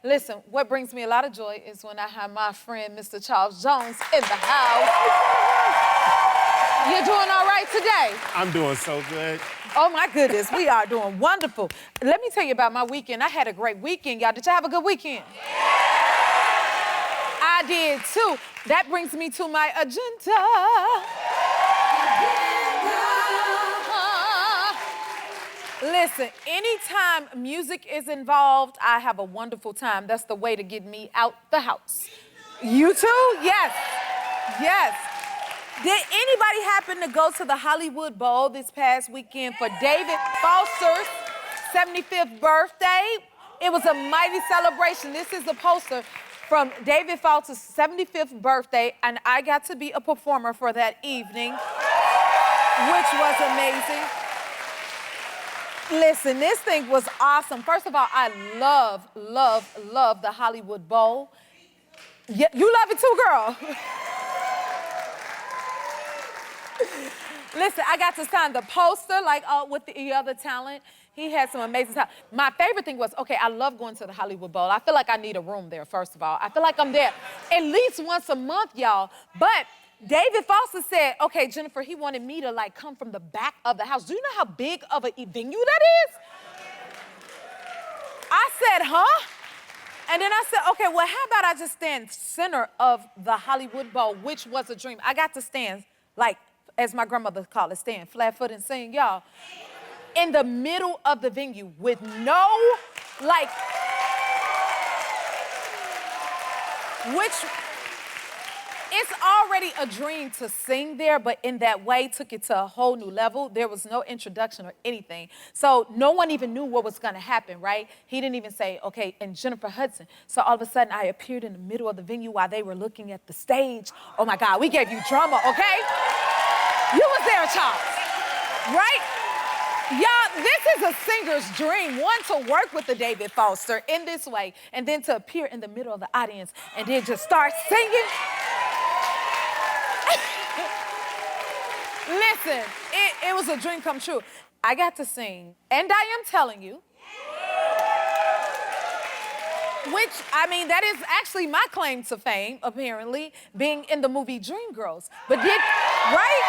Listen, what brings me a lot of joy is when I have my friend, Mr. Charles Jones, in the house. You're doing all right today? I'm doing so good. Oh, my goodness, we are doing wonderful. Let me tell you about my weekend. I had a great weekend, y'all. Did you have a good weekend? I did, too. That brings me to my agenda. Listen, anytime music is involved, I have a wonderful time. That's the way to get me out the house. You too? Yes. Yes. Did anybody happen to go to the Hollywood Bowl this past weekend for David Foster's 75th birthday? It was a mighty celebration. This is the poster from David Foster's 75th birthday, and I got to be a performer for that evening, which was amazing. Listen, this thing was awesome. First of all, I love the Hollywood Bowl. Yeah, you love it too, girl. Listen, I got to sign the poster, like with the other talent. He had some amazing talent. My favorite thing was, okay, I love going to the Hollywood Bowl. I feel like I need a room there, first of all. I feel like I'm there at least once a month, y'all. But David Foster said, okay, Jennifer, he wanted me to like come from the back of the house. Do you know how big of a venue that is? I said, huh? And then I said, okay, well, how about I just stand center of the Hollywood Bowl, which was a dream. I got to stand, like, as my grandmother called it, stand flat-footed and sing, y'all, in the middle of the venue with no, like, which, it's already a dream to sing there, but in that way took it to a whole new level. There was no introduction or anything. So no one even knew what was gonna happen, right? He didn't even say, okay, and Jennifer Hudson. So all of a sudden I appeared in the middle of the venue while they were looking at the stage. Oh my God, we gave you drama, okay? You was there, Charles, right? Y'all, this is a singer's dream. One, to work with the David Foster in this way, and then to appear in the middle of the audience and then just start singing. Listen, it was a dream come true. I got to sing, and I am telling you, which, I mean, that is actually my claim to fame, apparently, being in the movie Dreamgirls. But did, right?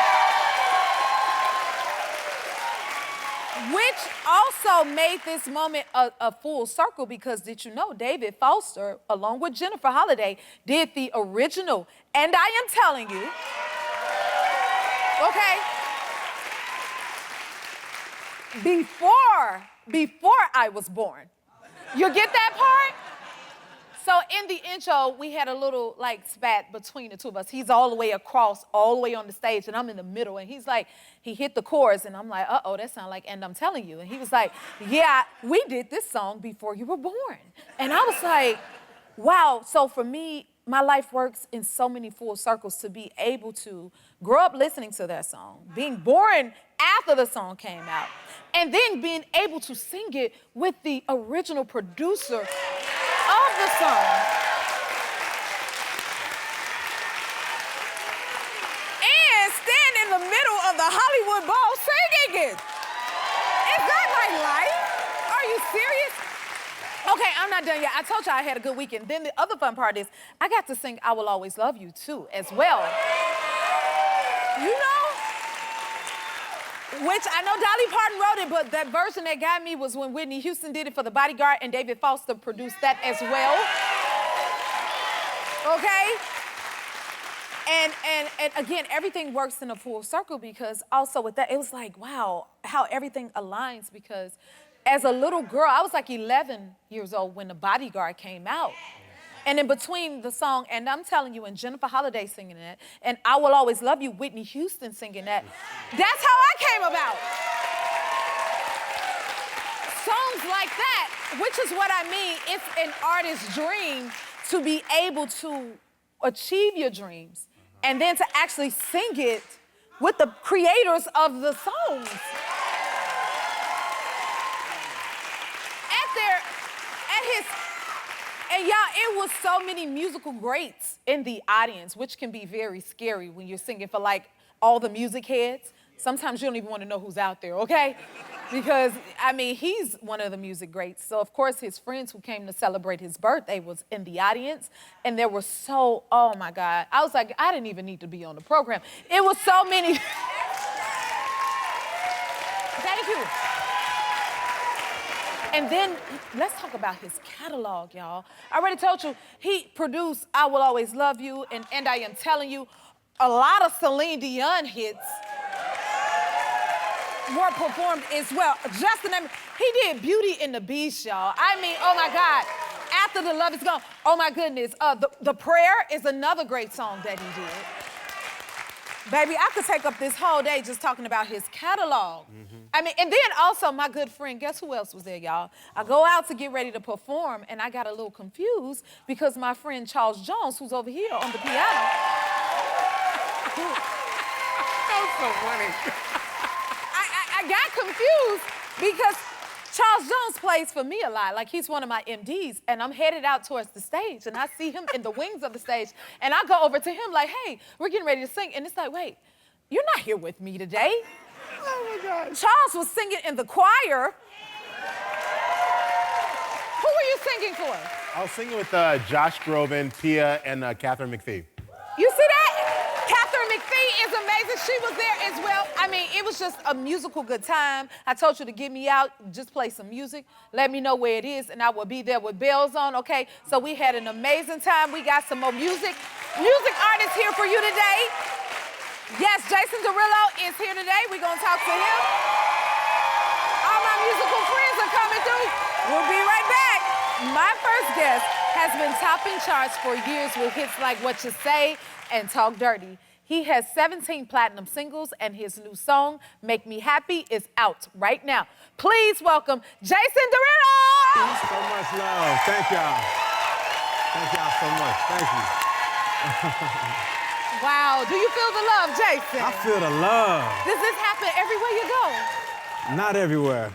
Which also made this moment a full circle because did you know David Foster, along with Jennifer Holliday, did the original, and I am telling you, okay, before I was born. You get that part? So in the intro, we had a little like spat between the two of us. He's all the way across, all the way on the stage, and I'm in the middle. And he's like, he hit the chorus, and I'm like, uh-oh, that sounds like, and I'm telling you. And he was like, yeah, we did this song before you were born. And I was like, wow. So for me, my life works in so many full circles to be able to grow up listening to that song, being born after the song came out, and then being able to sing it with the original producer of the song. And stand in the middle of the Hollywood Bowl singing it. Is that my life? Are you serious? Okay, I'm not done yet. I told you I had a good weekend. Then the other fun part is I got to sing I Will Always Love You too, as well. You know? Which I know Dolly Parton wrote it, but that version that got me was when Whitney Houston did it for The Bodyguard and David Foster produced that as well. Okay? And again, everything works in a full circle because also with that, it was like, wow, how everything aligns because as a little girl, I was like 11 years old when The Bodyguard came out. And in between the song, and I'm telling you, and Jennifer Holliday singing that, and I Will Always Love You, Whitney Houston singing that, that's how I came about. Songs like that, which is what I mean, it's an artist's dream to be able to achieve your dreams and then to actually sing it with the creators of the songs. And y'all, it was so many musical greats in the audience, which can be very scary when you're singing for like all the music heads. Sometimes you don't even want to know who's out there, okay? Because, I mean, he's one of the music greats. So, of course, his friends who came to celebrate his birthday was in the audience. And there were so, oh, my God. I was like, I didn't even need to be on the program. It was so many. Thank you. And then, let's talk about his catalog, y'all. I already told you, he produced I Will Always Love You and I Am Telling You. A lot of Celine Dion hits were performed as well. He did Beauty and the Beast, y'all. I mean, oh my God. After the Love Is Gone, oh my goodness. The Prayer is another great song that he did. Baby, I could take up this whole day just talking about his catalog. I mean, and then also my good friend, guess who else was there, y'all? I go out to get ready to perform, and I got a little confused because my friend Charles Jones, who's over here on the piano. That's so funny. I got confused because Charles Jones plays for me a lot. Like, he's one of my MDs, and I'm headed out towards the stage, and I see him in the wings of the stage, and I go over to him like, hey, we're getting ready to sing. And it's like, wait, you're not here with me today. Oh, my God. Charles was singing in the choir. Who were you singing for? I was singing with Josh Groban, Pia, and Catherine McPhee. You see that? Catherine McPhee is amazing. She was there as well. I mean, it was just a musical good time. I told you to get me out, just play some music. Let me know where it is, and I will be there with bells on, okay? So we had an amazing time. We got some more music. Music artists here for you today. Yes, Jason Derulo is here today. We're going to talk to him. All my musical friends are coming through. We'll be right back. My first guest has been topping charts for years with hits like What You Say and Talk Dirty. He has 17 platinum singles, and his new song, Make Me Happy, is out right now. Please welcome Jason Derulo! Thanks so much love. Thank y'all. Thank y'all so much. Thank you. Wow, do you feel the love, Jason? I feel the love. Does this happen everywhere you go? Not everywhere.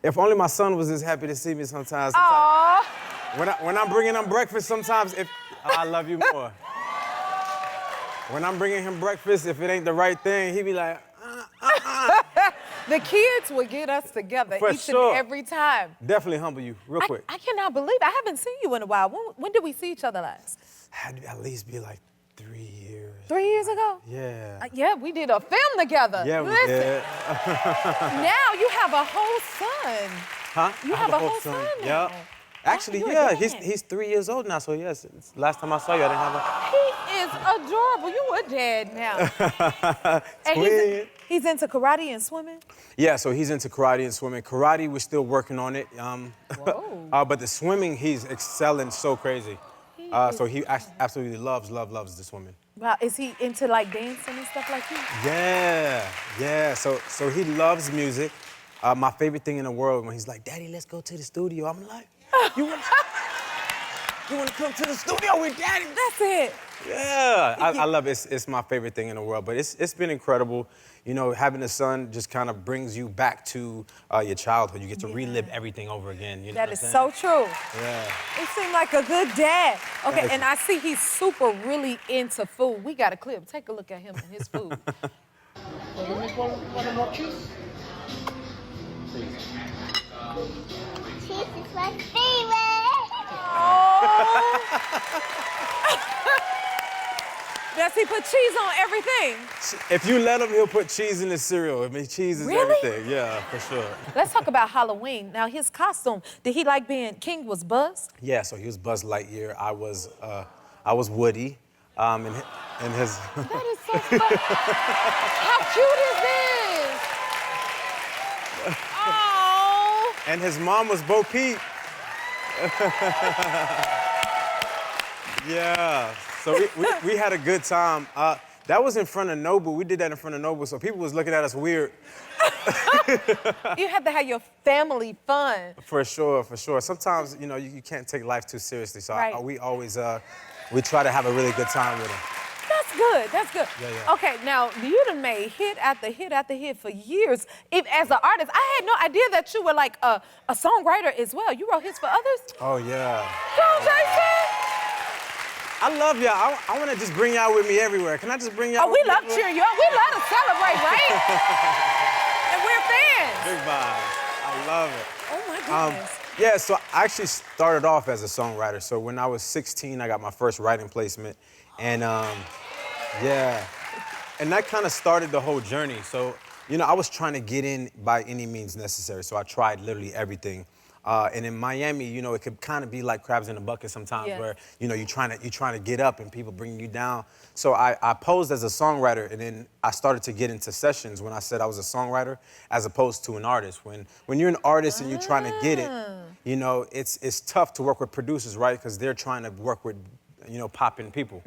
If only my son was as happy to see me sometimes. Aww. When I'm bringing him breakfast, sometimes I love you more. When I'm bringing him breakfast, if it ain't the right thing, he be like, The kids will get us together For each sure. and every time. Definitely humble you, real quick. I cannot believe I haven't seen you in a while. When did we see each other last? Had to at least be like 3 years. 3 years ago? Yeah. Yeah, we did a film together. Yeah, we Listen, did. now you have a whole son. Huh? You I have a whole son now. Yep. Actually, you're a yeah, dad. he's 3 years old now, so yes. Last time I saw you, I didn't have a... He is adorable. You a dad now. And Twin. he's into karate and swimming? Yeah, so he's into karate and swimming. Karate, we're still working on it. Whoa. But the swimming, he's excelling so crazy. So he absolutely loves the swimming. Wow, is he into like dancing and stuff like that? Yeah. So he loves music. My favorite thing in the world when he's like, Daddy, let's go to the studio. I'm like, you want to come to the studio with Daddy? That's it. Yeah, I love it. It's my favorite thing in the world. But it's been incredible. You know, having a son just kind of brings you back to your childhood. You get to relive everything over again. You know That what is I'm so true. Yeah. He seemed like a good dad. Okay, Thank and you. I see he's really into food. We got a clip. Take a look at him and his food. Let me make one more cheese. Cheese is my favorite. Oh. Does he put cheese on everything? If you let him, he'll put cheese in his cereal. I mean, cheese is Really? everything. Yeah, for sure. Let's talk about Halloween. Now, his costume, did he like being King was Buzz? Yeah, so he was Buzz Lightyear. I was Woody. And his. That is so fun. How cute is this? Oh. And his mom was Bo Peep. Yeah. So we had a good time. That was in front of Noble. We did that in front of Noble, so people was looking at us weird. You have to have your family fun. For sure. Sometimes, you know, you can't take life too seriously, so Right. we always, we try to have a really good time with him. That's good. Yeah. Okay, now, you done made hit after hit after hit for years. As an artist, I had no idea that you were like a songwriter as well. You wrote hits for others? Oh, yeah. Go, Jason! I love y'all. I want to just bring y'all with me everywhere. Can I just bring y'all Oh, we with me love everywhere? cheering you up. We love to celebrate, right? And we're fans. Big vibe. I love it. Oh, my goodness. Yeah, so I actually started off as a songwriter. So when I was 16, I got my first writing placement. And yeah, and that kind of started the whole journey. So, you know, I was trying to get in by any means necessary. So I tried literally everything. And in Miami, you know, it could kind of be like crabs in a bucket sometimes, Yeah. where, you know, you're trying to get up and people bring you down. So I posed as a songwriter, and then I started to get into sessions when I said I was a songwriter as opposed to an artist. When you're an artist and you're trying to get it, you know, it's tough to work with producers, right? Because they're trying to work with, you know, popping people.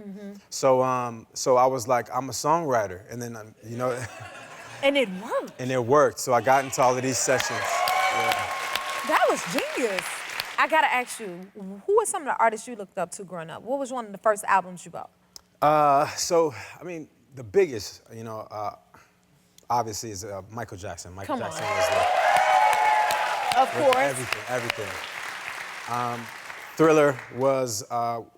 So I was like, I'm a songwriter, and then, you know, And it worked. and it worked. So I got into all of these sessions. Yeah. That was genius. I gotta ask you, who were some of the artists you looked up to growing up? What was one of the first albums you bought? So, I mean, the biggest, you know, obviously is Michael Jackson. Michael Come on. Jackson was Of course. everything. Thriller was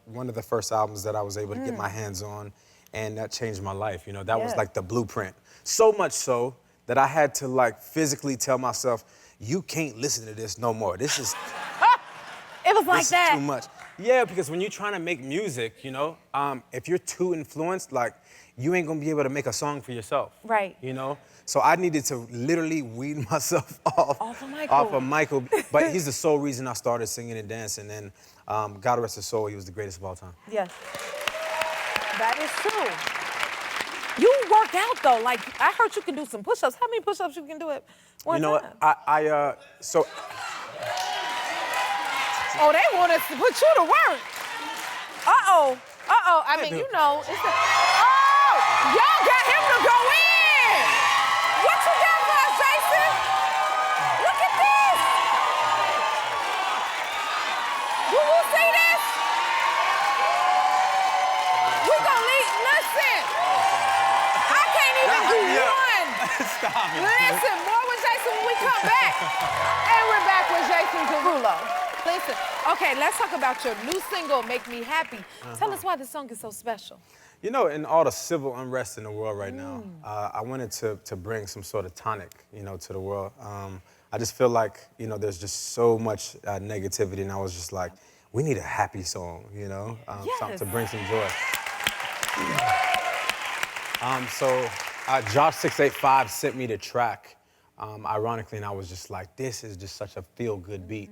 one of the first albums that I was able to get my hands on, and that changed my life. You know, that was Yeah. like the blueprint. So much so that I had to like physically tell myself, you can't listen to this no more. This is It was like this that. is too much. Yeah, because when you're trying to make music, you know, if you're too influenced, like, you ain't gonna be able to make a song for yourself. Right. You know? So I needed to literally weed myself off of Michael. But he's the sole reason I started singing and dancing. And God rest his soul, he was the greatest of all time. Yes. That is true. You work out though. Like, I heard you can do some push-ups. How many push-ups you can do at one You know time? what? So Oh, they want us to put you to work. Uh-oh. I mean, you know, it's a... Oh! Y'all got him to go in! What you got for us, Jason? Look at this! Will you see this? We gonna leave... Listen! I can't even do one! Stop it. Listen, more with Jason when we come back. And we're back with Jason Derulo. Listen, okay, let's talk about your new single, Make Me Happy. Tell us why this song is so special. You know, in all the civil unrest in the world right now, I wanted to bring some sort of tonic, you know, to the world. I just feel like, you know, there's just so much negativity, and I was just like, we need a happy song, you know, something to bring some joy. So Josh 685 sent me the track, ironically, and I was just like, this is just such a feel-good beat.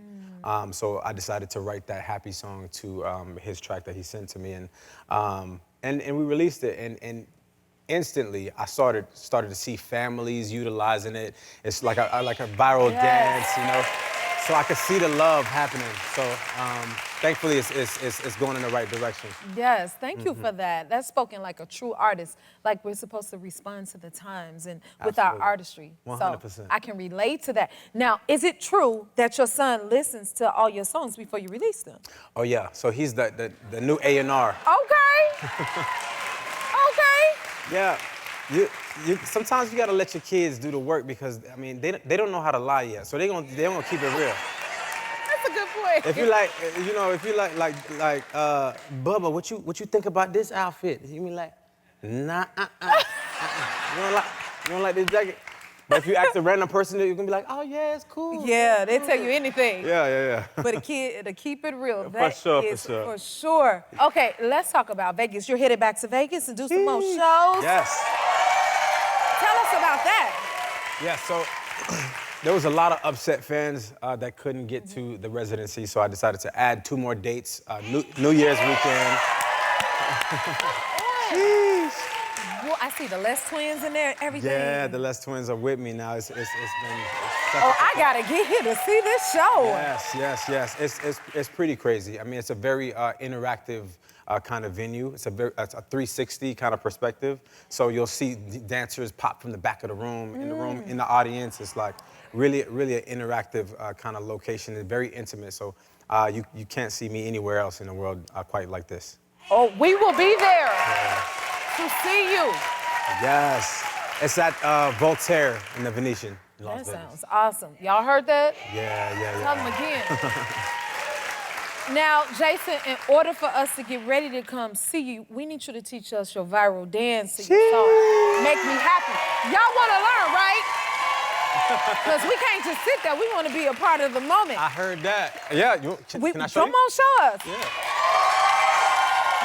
So I decided to write that happy song to his track that he sent to me, and we released it, and instantly I started to see families utilizing it. It's like a viral dance, you know. So I could see the love happening. So thankfully it's going in the right direction. Yes, thank you for that. That's spoken like a true artist. Like, we're supposed to respond to the times and with our Absolutely. artistry. 100%. So I can relate to that. Now, is it true that your son listens to all your songs before you release them? Oh yeah, so he's the new A&R. Okay. Okay. Yeah, sometimes you gotta let your kids do the work because, I mean, they don't know how to lie yet, so they're gonna keep it real. That's a good point. If you like, you know, if you like, Bubba, what you think about this outfit? You mean like, nah, You don't like this jacket? But if you ask a random person, you're gonna be like, oh yeah, it's cool. Yeah, they tell you anything. Yeah. But a kid, to keep it real, For that sure, for is sure. for sure. Okay, let's talk about Vegas. You're headed back to Vegas and do some more shows. Yes. Tell us about that. Yeah, so there was a lot of upset fans that couldn't get to the residency, so I decided to add 2 more dates, New Year's weekend. Sheesh. Well, I see the Les Twins in there, everything. Yeah, the Les Twins are with me now. It's been such Oh, a- I gotta get here to see this show. Yes. It's pretty crazy. I mean, it's a very interactive kind of venue. It's a 360 kind of perspective. So you'll see dancers pop from the back of the room, in the audience. It's like really an interactive kind of location. It's very intimate. So you can't see me anywhere else in the world quite like this. Oh, we will be there to see you. Yes. It's at Voltaire in the Venetian in Las That Vegas. sounds awesome. Y'all heard that? Yeah. Tell them again. Now, Jason, in order for us to get ready to come see you, we need you to teach us your viral dance and your song. Make me happy. Y'all want to learn, right? Because we can't just sit there. We want to be a part of the moment. I heard that. Yeah, can I show Come you? on, show us. Yeah.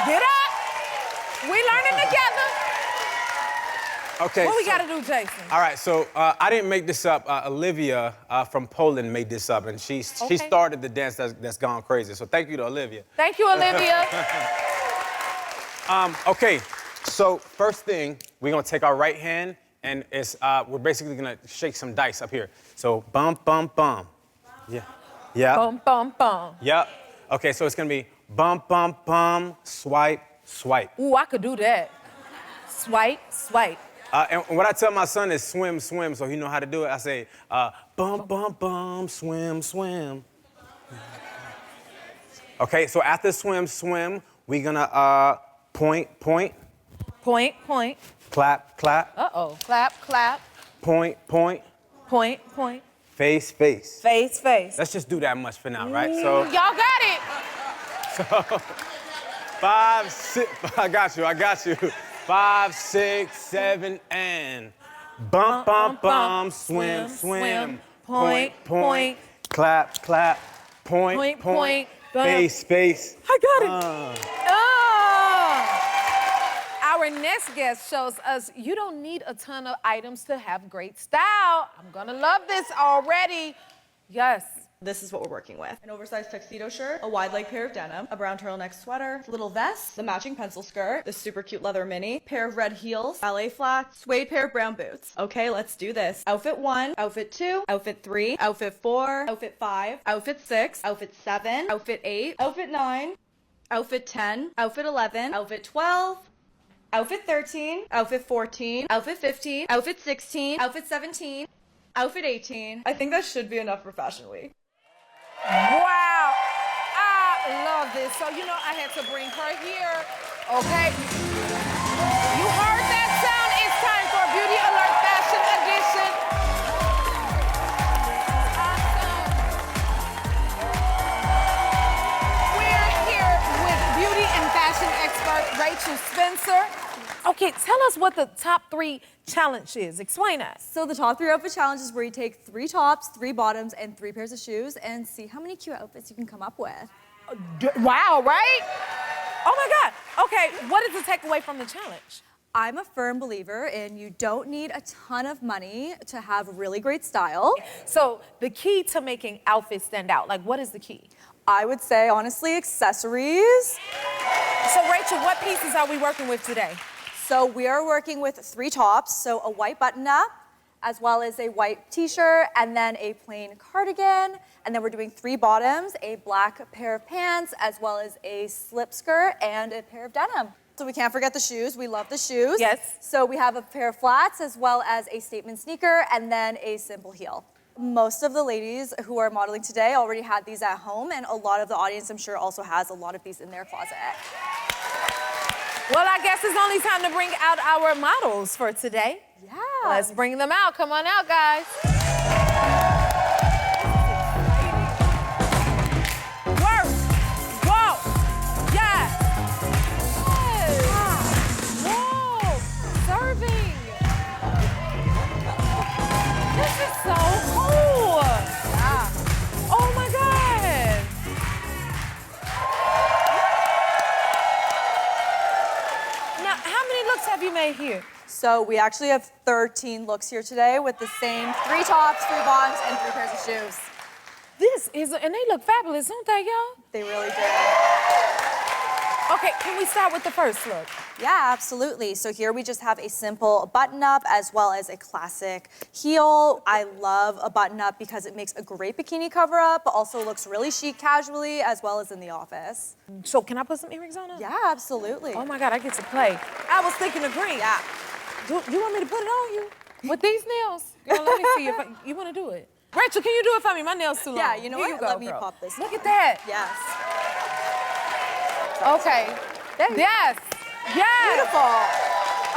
Get up. We learning together. Okay. What we got to do, Jason? All right, so I didn't make this up. Olivia from Poland made this up, and she started the dance that's gone crazy. So thank you to Olivia. Thank you, Olivia. Okay, so first thing, we're gonna take our right hand, and we're basically gonna shake some dice up here. So bum, bum, bum. Yeah. Yeah. Bum, bum, bum. Yep. Okay, so it's gonna be bum, bum, bum, swipe, swipe. Ooh, I could do that. Swipe, swipe. And what I tell my son is swim, swim, so he know how to do it. I say, bum, bum, bum, swim, swim. Okay, so after swim, swim, we're gonna point, point. Point, point. Clap, clap. Uh-oh. Clap, clap. Point, point. Point, point. Face, face. Face, face. Let's just do that much for now, right? So Y'all got it. 5, 6, I got you. 5, 6, 7, and bump, bump, bump, swim, swim. Point, point. Clap, clap. Point, point. Face, face. I got it. Our next guest shows us you don't need a ton of items to have great style. I'm gonna love this already. Yes. This is what we're working with. An oversized tuxedo shirt, a wide leg pair of denim, a brown turtleneck sweater, little vest, the matching pencil skirt, this super cute leather mini, pair of red heels, ballet flats, suede pair of brown boots. Okay, let's do this. Outfit 1, outfit 2, outfit 3, outfit 4, outfit 5, outfit 6, outfit 7, outfit 8, outfit 9, outfit 10, outfit 11, outfit 12, outfit 13, outfit 14, outfit 15, outfit 16, outfit 17, outfit 18. I think that should be enough for Fashion Week. Wow. I love this. So, you know, I had to bring her here, okay? You heard that sound? It's time for Beauty Alert Fashion Edition. Awesome. We're here with beauty and fashion expert Rachel Spencer. Okay, tell us what the top 3 challenge is. Explain that. So the top 3 outfit challenge is where you take 3 tops, 3 bottoms, and 3 pairs of shoes and see how many cute outfits you can come up with. Wow, right? Oh my God. Okay, what is the takeaway from the challenge? I'm a firm believer in you don't need a ton of money to have really great style. So the key to making outfits stand out, like what is the key? I would say, honestly, accessories. So Rachel, what pieces are we working with today? So we are working with 3 tops, so a white button-up, as well as a white t-shirt, and then a plain cardigan. And then we're doing 3 bottoms, a black pair of pants, as well as a slip skirt and a pair of denim. So we can't forget the shoes. We love the shoes. Yes. So we have a pair of flats, as well as a statement sneaker, and then a simple heel. Most of the ladies who are modeling today already had these at home, and a lot of the audience, I'm sure, also has a lot of these in their closet. Well, I guess it's only time to bring out our models for today. Yeah. Let's bring them out. Come on out, guys. Work. Whoa. Yeah. Yes. Whoa. Serving. This is so cool. Yeah. Oh my God. Now, how many looks have you made here? So we actually have 13 looks here today with the same 3 tops, 3 bottoms, and 3 pairs of shoes. This is, and they look fabulous, don't they, y'all? They really do. Okay, can we start with the first look? Yeah, absolutely. So here we just have a simple button-up as well as a classic heel. I love a button-up because it makes a great bikini cover-up, but also looks really chic casually as well as in the office. So can I put some earrings on her? Yeah, absolutely. Oh my God, I get to play. I was thinking of green. Yeah. Do you want me to put it on you? With these nails? Girl, let me see if you want to do it. Rachel, can you do it for me? My nails too long. Yeah, you know Here what? go, Let me girl. pop this. Look at that. Yes. Okay. Yes. Yes. Beautiful.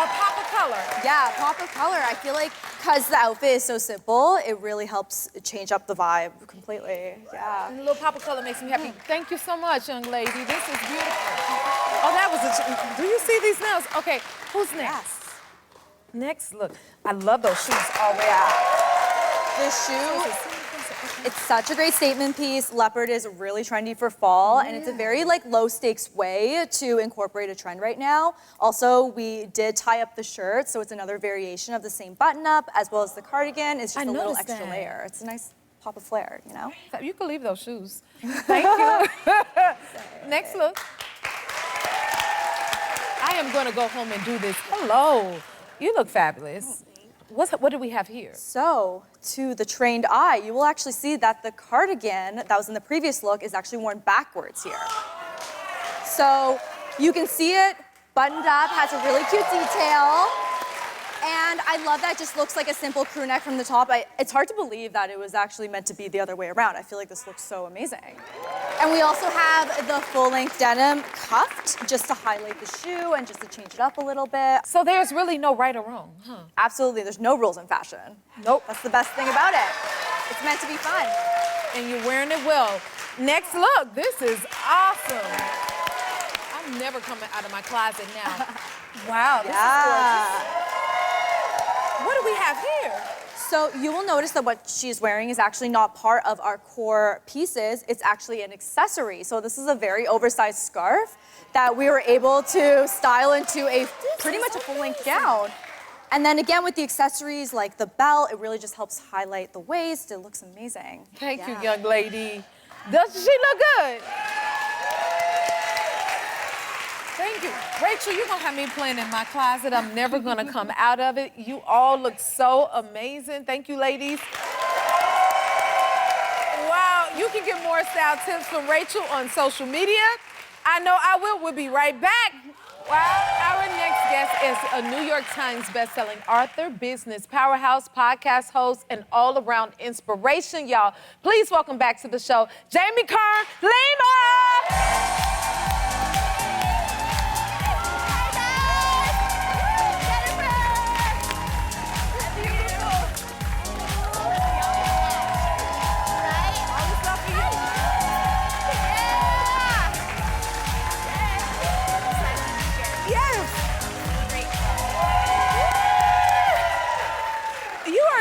A pop of color. Yeah, pop of color. I feel like because the outfit is so simple, it really helps change up the vibe completely. Yeah. And a little pop of color makes me happy. Thank you so much, young lady. This is beautiful. Oh, that was do you see these nails? Okay, who's next? Yes. Next, look. I love those shoes already. This shoe, it's such a great statement piece. Leopard is really trendy for fall, and it's a very low stakes way to incorporate a trend right now. Also, we did tie up the shirt, so it's another variation of the same button up, as well as the cardigan. It's just a little extra layer. It's a nice pop of flair, you know? You can leave those shoes. Thank you. Next look. I am gonna go home and do this. Hello. You look fabulous. What do we have here? So, to the trained eye, you will actually see that the cardigan that was in the previous look is actually worn backwards here. So, you can see it buttoned up, has a really cute detail. And I love that it just looks like a simple crew neck from the top. It's hard to believe that it was actually meant to be the other way around. I feel like this looks so amazing. And we also have the full-length denim cuffed just to highlight the shoe and just to change it up a little bit. So there's really no right or wrong, huh? Absolutely, there's no rules in fashion. Nope. That's the best thing about it. It's meant to be fun. And you're wearing it well. Next look, this is awesome. I'm never coming out of my closet now. Wow, this is gorgeous. What do we have here? So you will notice that what she's wearing is actually not part of our core pieces. It's actually an accessory. So this is a very oversized scarf that we were able to style into pretty much a full-length gown. And then again, with the accessories like the belt, it really just helps highlight the waist. It looks amazing. Thank you, young lady. Doesn't she look good? Thank you. Rachel, you're gonna have me playing in my closet. I'm never gonna come out of it. You all look so amazing. Thank you, ladies. Wow, you can get more style tips from Rachel on social media. I know I will. We'll be right back. Wow, our next guest is a New York Times bestselling author, business powerhouse, podcast host, and all-around inspiration, y'all. Please welcome back to the show, Jamie Kern Lima!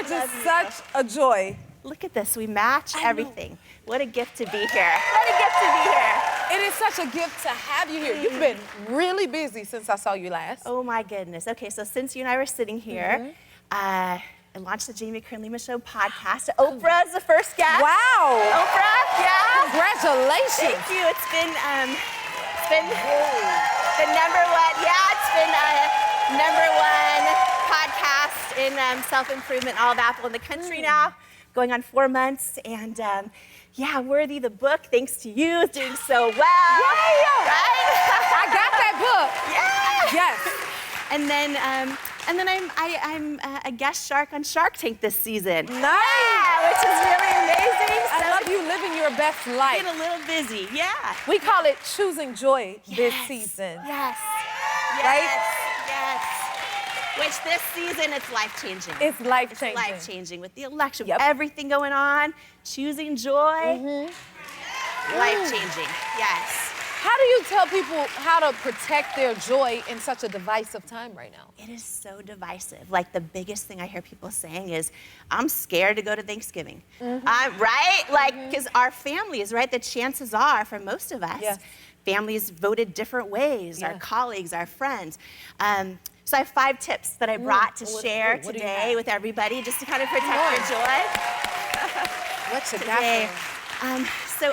Just such a joy. Look at this, we match everything. What a gift to be here. What a gift to be here. It is such a gift to have you here. You've been really busy since I saw you last. Oh my goodness. Okay, so since you and I were sitting here, I launched the Jamie Kern Lima Show podcast. Oprah's the first guest. Wow. Oprah, yeah. Congratulations. Thank you. It's been the number one, it's been number one podcast in self-improvement, all of Apple in the country now, going on 4 months, and Worthy the book, thanks to you, is doing so well. Yeah. Right? I got that book. Yeah. Yes. And then I'm a guest shark on Shark Tank this season. Nice. Yeah, which is really amazing. I love you living your best life. Getting a little busy, yeah. We call it choosing joy this season. Yes. Right? Yes. Which this season, it's life-changing. It's life-changing. It's life-changing with the election, with everything going on, choosing joy. Life-changing, yes. How do you tell people how to protect their joy in such a divisive time right now? It is so divisive. Like, the biggest thing I hear people saying is, I'm scared to go to Thanksgiving. Right? Like, because our families, right, the chances are, for most of us, families voted different ways, our colleagues, our friends. So I have 5 tips that I brought to share today with everybody, just to kind of protect your joy. What's it today?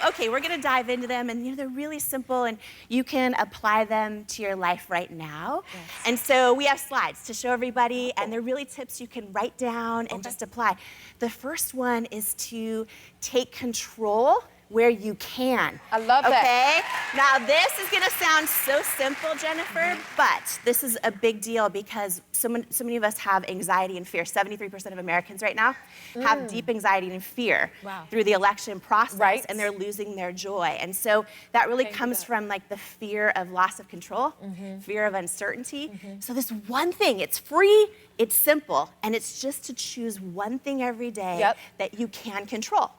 Okay, we're gonna dive into them, and they're really simple, and you can apply them to your life right now. Yes. And so we have slides to show everybody, and they're really tips you can write down and just apply. The first one is to take control where you can. I love that. Okay? Now, this is gonna sound so simple, Jennifer, but this is a big deal because so many of us have anxiety and fear. 73% of Americans right now have deep anxiety and fear through the election process, and they're losing their joy. And so that really comes from like the fear of loss of control, fear of uncertainty. So this one thing, it's free, it's simple, and it's just to choose one thing every day that you can control.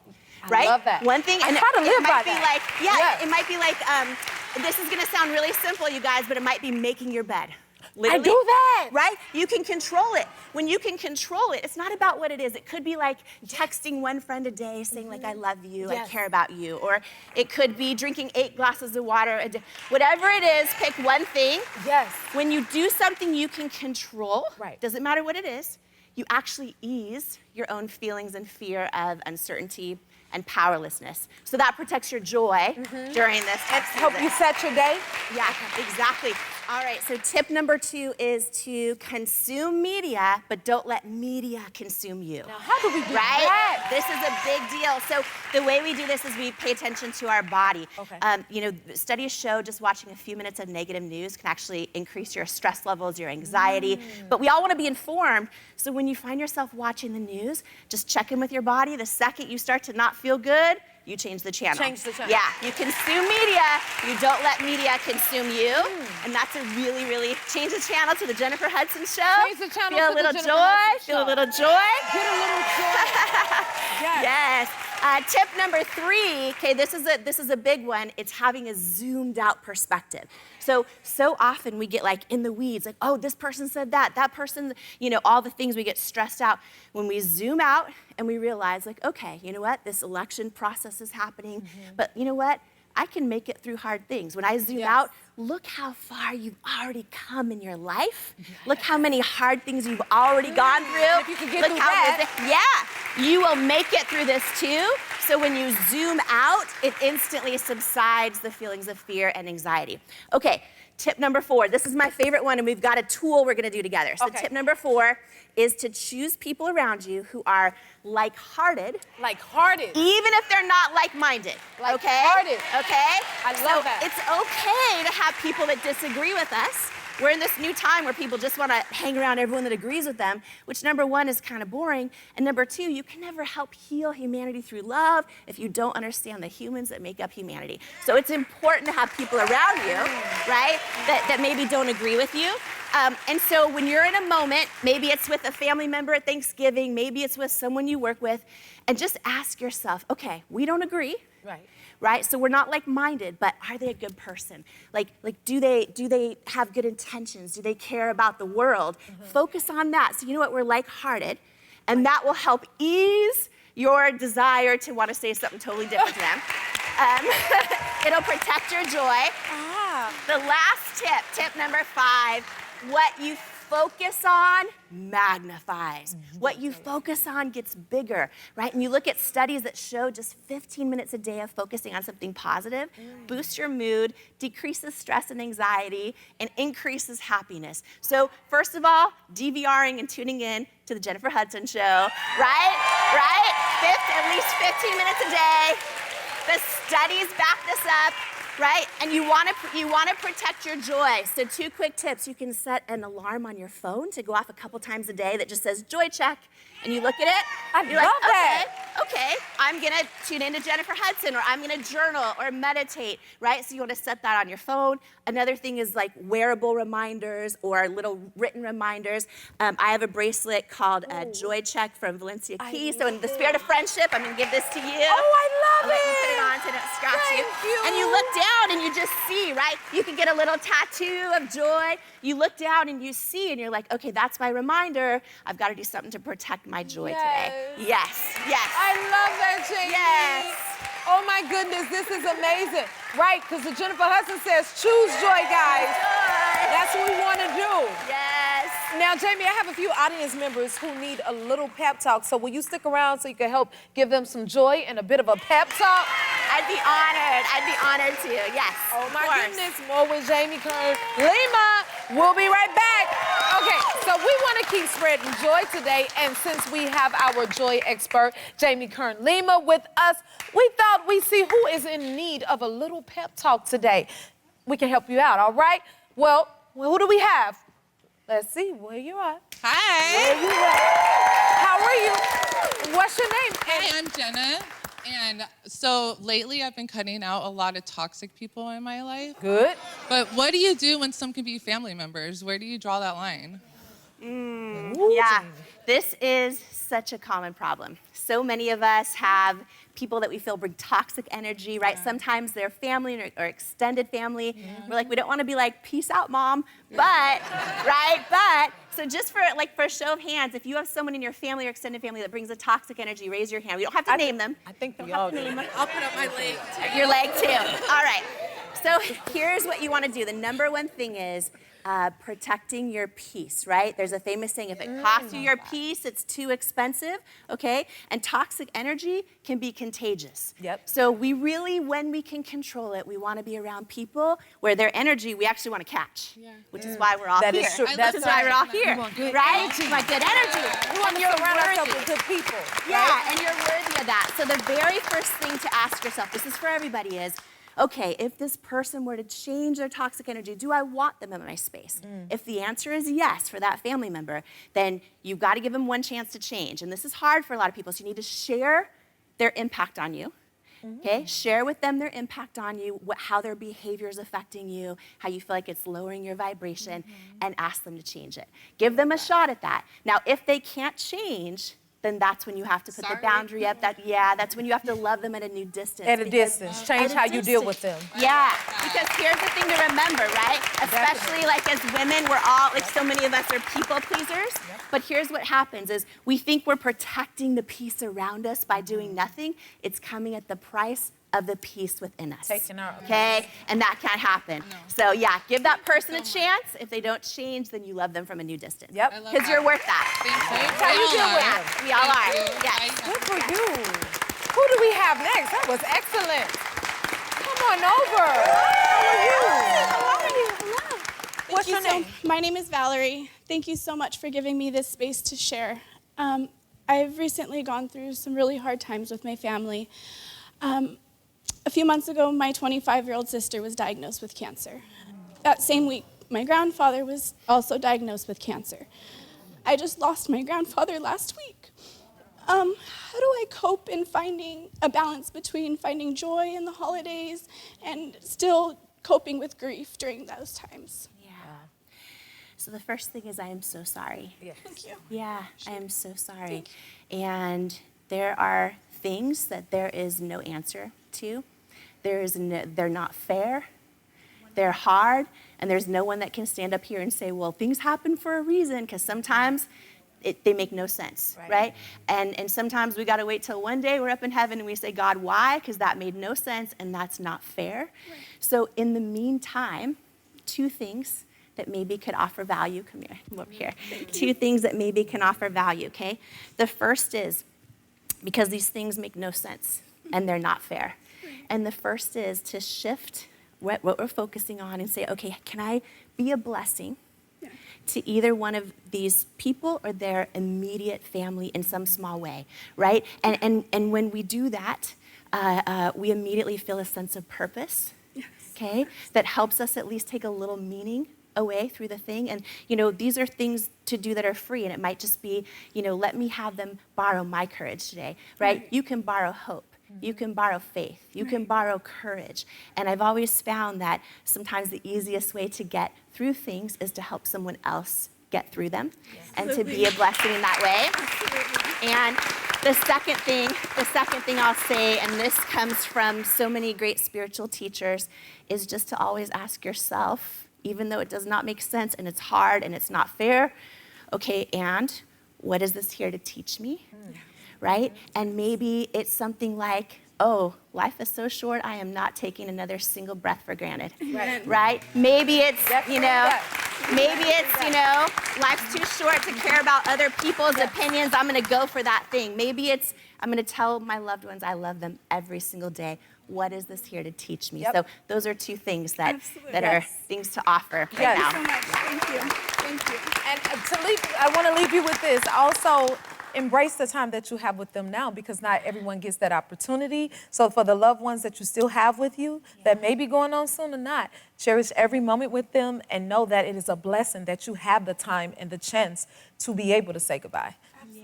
Right? I love that. One thing, and I try to live by it might be that. like, it might be like, this is gonna sound really simple, you guys, but it might be making your bed. Literally, I do that. Right? You can control it. When you can control it, it's not about what it is. It could be like texting one friend a day saying like, I love you, I care about you. Or it could be drinking 8 glasses of water a day. Whatever it is, pick one thing. Yes. When you do something you can control, doesn't matter what it is, you actually ease your own feelings and fear of uncertainty and powerlessness. So that protects your joy during this time. Help you set your day? Yeah, exactly. All right, so tip number 2 is to consume media, but don't let media consume you. Now, how do we do that? This is a big deal. So the way we do this is we pay attention to our body. Okay. You know, studies show just watching a few minutes of negative news can actually increase your stress levels, your anxiety. But we all want to be informed. So when you find yourself watching the news, just check in with your body. The second you start to not feel good, you change the channel. Change the channel. Yeah, you consume media, you don't let media consume you. And that's a really, really, change the channel to the Jennifer Hudson Show. Change the channel feel to a little the joy, Jennifer Hudson feel a Show. little joy. Get a little joy. Yes. Tip number 3, okay, this is a big one. It's having a zoomed out perspective. So often we get like in the weeds, like, oh, this person said that person, you know, all the things, we get stressed out. When we zoom out and we realize like, okay, you know what, this election process is happening, but you know what? I can make it through hard things. When I zoom out, look how far you've already come in your life. Look how many hard things you've already gone through. If you can get look through that. Yeah, you will make it through this too. So when you zoom out, it instantly subsides the feelings of fear and anxiety. Okay, tip number 4. This is my favorite one, and we've got a tool we're gonna do together. So tip number 4 is to choose people around you who are like-hearted. Like-hearted. Even if they're not like-minded. Like-hearted. Okay? I love that. It's okay to have people that disagree with us. We're in this new time where people just want to hang around everyone that agrees with them, which number 1 is kind of boring, and number 2, you can never help heal humanity through love if you don't understand the humans that make up humanity. So it's important to have people around you, right, that maybe don't agree with you. And so when you're in a moment, maybe it's with a family member at Thanksgiving, maybe it's with someone you work with, and just ask yourself, okay, we don't agree. Right? So we're not like-minded, but are they a good person? Like do they have good intentions? Do they care about the world? Focus on that. So you know what? We're like-hearted, and that will help ease your desire to want to say something totally different to them. It'll protect your joy. The last tip number 5, what you focus on magnifies. What you focus on gets bigger, right? And you look at studies that show just 15 minutes a day of focusing on something positive boosts your mood, decreases stress and anxiety, and increases happiness. So first of all, DVRing and tuning in to the Jennifer Hudson Show, right? At least 15 minutes a day. The studies back this up. Right? And you want to protect your joy. So 2 quick tips. You can set an alarm on your phone to go off a couple times a day that just says joy check. And you look at it. I love that. Okay, I'm going to tune into Jennifer Hudson, or I'm going to journal or meditate, right? So you want to set that on your phone. Another thing is like wearable reminders or little written reminders. I have a bracelet called Joy Check from Valencia Keys. So in the spirit of friendship, I'm going to give this to you. Oh, I love I'll let you put it on so it don't scratch you. Thank you. And you look down and you just see, right? You can get a little tattoo of joy. You look down and you see, and you're like, okay, that's my reminder. I've got to do something to protect my joy today. Yes. I love that, Jamie. Yes. Oh my goodness, this is amazing. Right, because the Jennifer Hudson says, choose joy, guys. That's what we want to do. Yes. Now, Jamie, I have a few audience members who need a little pep talk. So will you stick around so you can help give them some joy and a bit of a pep talk? I'd be honored to, yes. Oh my goodness, more with Jamie Kern Lima. We'll be right back. Okay. So we want to keep spreading joy today, and since we have our joy expert, Jamie Kern Lima, with us, we thought we'd see who is in need of a little pep talk today. We can help you out, all right? Well, who do we have? Let's see, where you at? Hi. Where you at? How are you? What's your name? Hi, I'm Jenna. And so lately I've been cutting out a lot of toxic people in my life. Good. But what do you do when some can be family members? Where do you draw that line? Yeah, this is such a common problem. So many of us have people that we feel bring toxic energy, right? Sometimes they're family or extended family. We're like, we don't want to be like, peace out, mom. But, right? But, so just for a show of hands, if you have someone in your family or extended family that brings a toxic energy, raise your hand. We don't have to name them. I think we Don't all have to do. name them. I'll put up my leg too. Your leg too. All right. So here's what you want to do. The number one thing is protecting your peace, right? There's a famous saying, if it costs you your peace, it's too expensive, okay? And toxic energy can be contagious. Yep. So we really, when we can control it, we want to be around people where their energy we actually want to catch, which is why we're all That here. is true. This is why we're all here, right? We want good energy. We want to you're surround ourselves worthy. with good people. Yeah, and you're worthy of that. So the very first thing to ask yourself, this is for everybody, is, okay, if this person were to change their toxic energy, do I want them in my space? If the answer is yes for that family member, then you've got to give them one chance to change. And this is hard for a lot of people, so you need to share their impact on you. Okay, share with them their impact on you, how their behavior is affecting you, how you feel like it's lowering your vibration, and ask them to change it. Give them a shot at that. Now, if they can't change, then that's when you have to put the boundary up. That's when you have to love them at a new distance. At a distance. Change how you deal with them. Yeah, because here's the thing to remember, right? Especially like as women, we're all, like so many of us are people pleasers. But here's what happens is we think we're protecting the peace around us by doing nothing. It's coming at the price of the peace within us. Taking our okay? And that can't happen. So yeah, give that person a chance. If they don't change, then you love them from a new distance. Yep. Because you're worth that. Thanks. How you deal with Yeah, them. we all are. Thank you. Yes. Good for you. Who do we have next? That was excellent. Come on over. How are you? What's your name? My name is Valerie. Thank you so much for giving me this space to share. I've recently gone through some really hard times with my family. A few months ago, my 25-year-old sister was diagnosed with cancer. That same week, my grandfather was also diagnosed with cancer. I just lost my grandfather last week. How do I cope in finding a balance between finding joy in the holidays and still coping with grief during those times? Yeah. So the first thing is I am so sorry. Yes. Thank you. Yeah, I am so sorry. And there are things that there is no answer to. They're not fair. They're hard. And there's no one that can stand up here and say, well, things happen for a reason, because sometimes they make no sense, right? And sometimes we got to wait till one day we're up in heaven and we say, God, why? Because that made no sense and that's not fair. Right. So in the meantime, two things that maybe could offer value. Come here, come over here. Two things that maybe can offer value, okay? The first is, because these things make no sense and they're not fair. And the first is to shift what we're focusing on and say, okay, can I be a blessing to either one of these people or their immediate family in some small way, right? And when we do that, we immediately feel a sense of purpose, okay? That helps us at least take a little meaning away through the thing. And, these are things to do that are free. And it might just be, let me have them borrow my courage today, right? You can borrow hope. You can borrow faith. You can borrow courage. And I've always found that sometimes the easiest way to get through things is to help someone else get through them and to be a blessing in that way. And the second thing I'll say, and this comes from so many great spiritual teachers, is just to always ask yourself, even though it does not make sense and it's hard and it's not fair, okay, and what is this here to teach me? Right? And maybe it's something like, oh, life is so short, I am not taking another single breath for granted. Right? Maybe it's, life's too short to care about other people's opinions. I'm going to go for that thing. Maybe it's, I'm going to tell my loved ones I love them every single day, what is this here to teach me? Yep. So those are two things that, Absolutely. that Yes. are things to offer right Yes. now. So much. Thank you. Thank you. And I want to leave you with this. Also, embrace the time that you have with them now, because not everyone gets that opportunity. So for the loved ones that you still have with you, that may be going on soon or not, cherish every moment with them and know that it is a blessing that you have the time and the chance to be able to say goodbye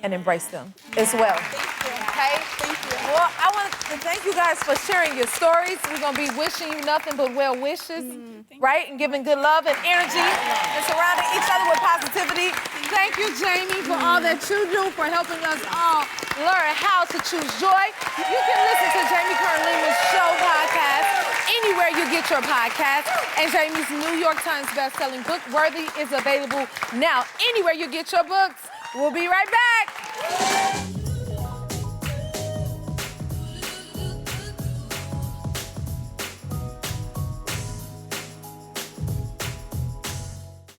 and embrace them as well. Okay? Thank you. Well, I want to thank you guys for sharing your stories. We're going to be wishing you nothing but well wishes, right? And giving good love and energy and surrounding each other with positivity. Thank you, Jamie, for all that you do, for helping us all learn how to choose joy. You can listen to Jamie Kern Lima's show podcast anywhere you get your podcast. And Jamie's New York Times bestselling book, Worthy, is available now anywhere you get your books. We'll be right back.